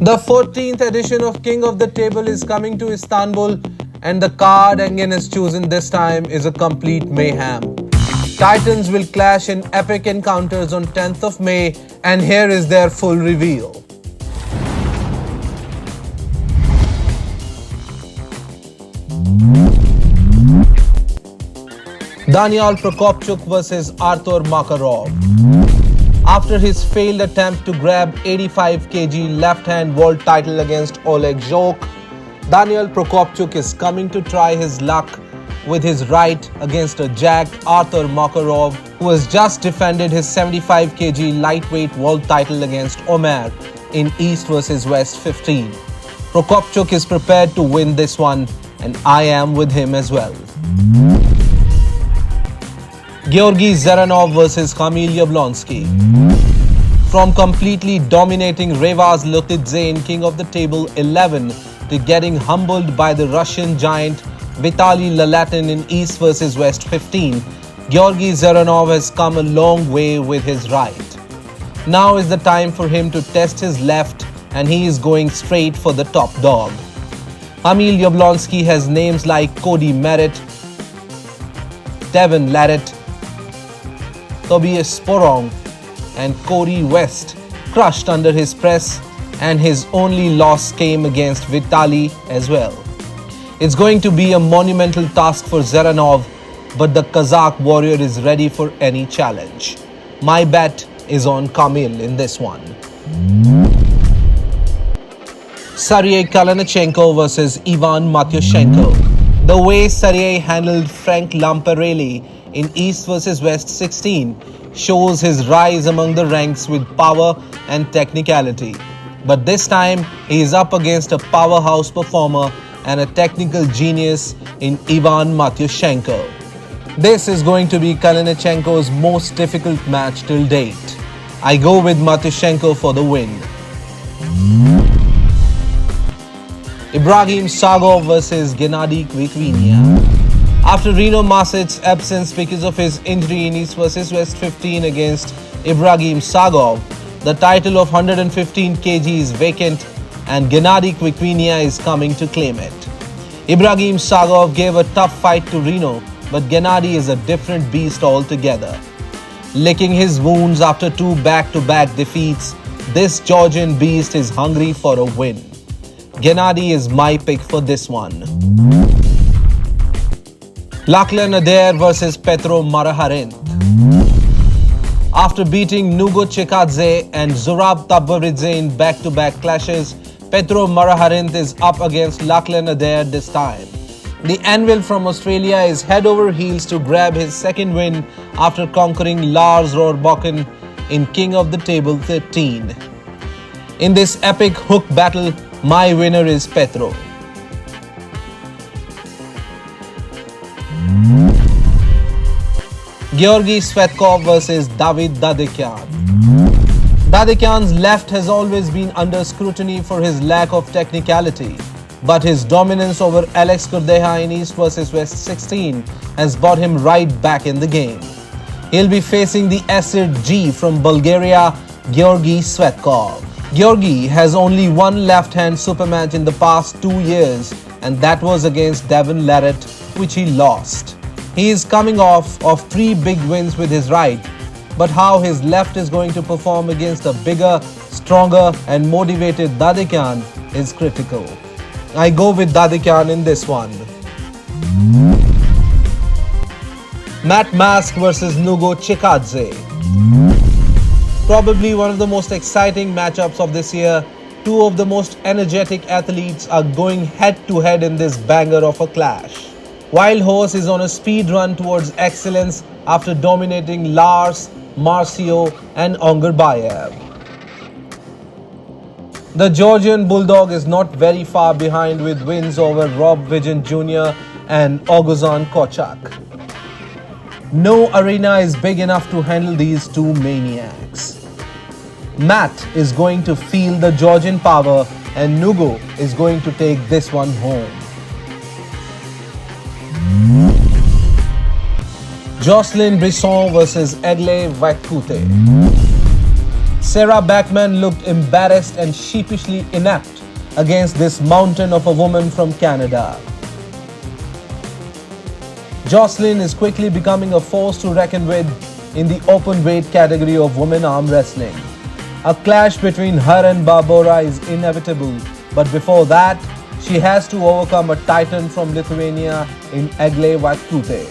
The 14th edition of King of the Table is coming to Istanbul, and the card Engin has chosen this time is a complete mayhem. Titans will clash in epic encounters on 10th of May, and here is their full reveal. Daniel PROCOPCIUC vs ARTUR MAKAROV. After his failed attempt to grab 85 kg left-hand world title against Oleg Zhok, Daniel PROCOPCIUC is coming to try his luck with his right against a jacked ARTUR MAKAROV, who has just defended his 75 kg lightweight world title against Omer in East vs West 15. PROCOPCIUC is prepared to win this one, and I am with him as well. GEORGI DZERANOV vs KAMIL Jablonski. From completely dominating Revaz Lotidze in King of the Table 11 to getting humbled by the Russian giant Vitaly Lalatin in East vs West 15, GEORGI DZERANOV has come a long way with his right. Now is the time for him to test his left, and he is going straight for the top dog. KAMIL Jablonski has names like Cody Merritt, Devin Larrett, Tobias Sporong and Corey West crushed under his press, and his only loss came against Vitaly as well. It's going to be a monumental task for DZERANOV, but the Kazakh warrior is ready for any challenge. My bet is on KAMIL in this one. SERHII KALINICHENKO vs Ivan MATUYSHENKO. The way SERHII handled Frank Lamparelli in East vs West 16 shows his rise among the ranks with power and technicality. But this time, he is up against a powerhouse performer and a technical genius in Ivan MATUYSHENKO. This is going to be Kalinichenko's most difficult match till date. I go with MATUYSHENKO for the win. IBRAHIM SAGOV vs GENADI KVIKVINIA. After Rino Masic's absence because of his injury in East vs West 15 against IBRAHIM SAGOV, the title of 115 kg is vacant, and GENADI KVIKVINIA is coming to claim it. IBRAHIM SAGOV gave a tough fight to Rino, but GENADI is a different beast altogether. Licking his wounds after two back-to-back defeats, this Georgian beast is hungry for a win. GENADI is my pick for this one. LACHLAN ADAIR vs PETRO MARHARINT. After beating Nugo CHIKADZE and Zurab Tabaridze in back-to-back clashes, PETRO MARHARINT is up against LACHLAN ADAIR this time. The Anvil from Australia is head over heels to grab his second win after conquering Lars Rohrbachen in King of the Table 13. In this epic hook battle, my winner is PETRO. GEORGI SVETKOV vs DAVIT DADIKYAN. Dadikyan's left has always been under scrutiny for his lack of technicality, but his dominance over Alex Kurdeha in East vs West 16 has brought him right back in the game. He'll be facing the acid G from Bulgaria, GEORGI SVETKOV. GEORGI has only one left-hand super match in the past 2 years, and that was against Devin Larrett, which he lost. He is coming off of 3 big wins with his right, but how his left is going to perform against a bigger, stronger and motivated Dadikyan is critical. I go with Dadikyan in this one. Matt Mask vs Nugo CHIKADZE. Probably one of the most exciting matchups of this year. Two of the most energetic athletes are going head-to-head in this banger of a clash. Wild Horse is on a speed run towards excellence after dominating Lars, Marcio and Ongarbayev. The Georgian Bulldog is not very far behind with wins over Rob Vigen Jr. and Oguzhan Kochak. No arena is big enough to handle these two maniacs. Matt is going to feel the Georgian power, and Nugo is going to take this one home. JOCELYN BRISSON vs EGLE VAITKUTE. Sarah Bachman looked embarrassed and sheepishly inept against this mountain of a woman from Canada. JOCELYN is quickly becoming a force to reckon with in the open weight category of women arm wrestling. A clash between her and Barbora is inevitable, but before that, she has to overcome a titan from Lithuania in EGLE VAITKUTE.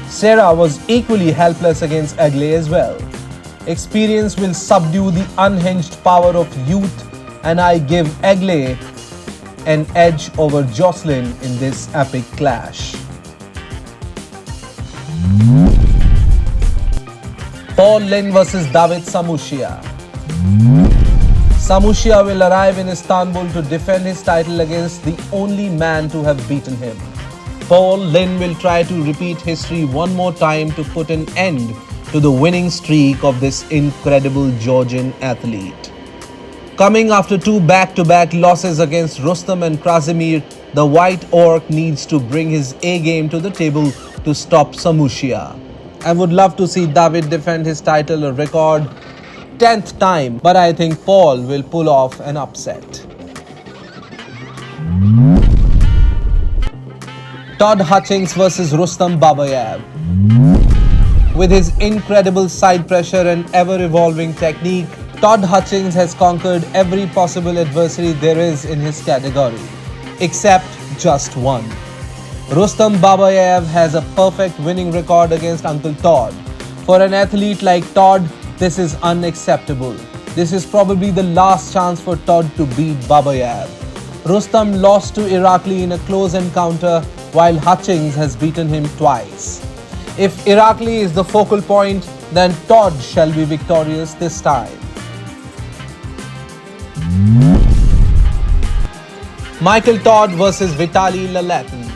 Sarah was equally helpless against EGLE as well. Experience will subdue the unhinged power of youth, and I give EGLE an edge over JOCELYN in this epic clash. LINN vs David SAMUSHIA. SAMUSHIA will arrive in Istanbul to defend his title against the only man to have beaten him. LINN will try to repeat history one more time to put an end to the winning streak of this incredible Georgian athlete. Coming after two back-to-back losses against Rustam and Krasimir, the White Orc needs to bring his A-game to the table to stop SAMUSHIA. I would love to see David defend his title a record 10th time, but I think Paul will pull off an upset. Todd Hutchings vs Rustam Babayev. With his incredible side pressure and ever-evolving technique, Todd Hutchings has conquered every possible adversary there is in his category, except just one. Rustam Babayev has a perfect winning record against Uncle Todd. For an athlete like Todd, this is unacceptable. This is probably the last chance for Todd to beat Babayev. Rustam lost to Irakli in a close encounter, while Hutchings has beaten him twice. If Irakli is the focal point, then Todd shall be victorious this time. Michael Todd vs Vitaly Lalatin.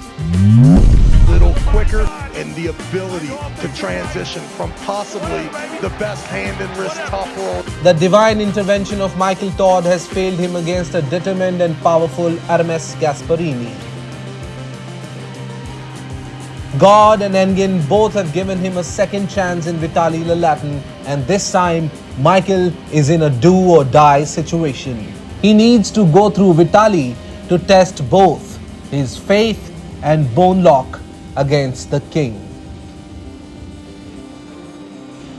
Little quicker and the ability to transition from possibly the best hand and wrist top world. The divine intervention of Michael Todd has failed him against a determined and powerful Hermes Gasparini. God and Engin both have given him a second chance in Vitaly Lalatin, and this time Michael is in a do-or-die situation. He needs to go through Vitaly to test both his faith and bone lock against the king.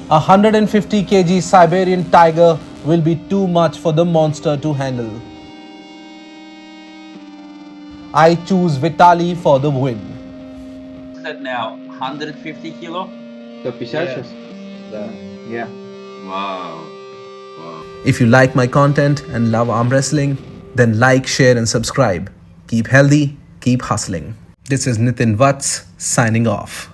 150 kg Siberian tiger will be too much for the monster to handle. I choose Vitaly for the win. That now 150 kilo? 150 сейчас? Да. Yeah. Wow. If you like my content and love arm wrestling, then like, share and subscribe. Keep healthy, keep hustling. This is Nitin Vats signing off.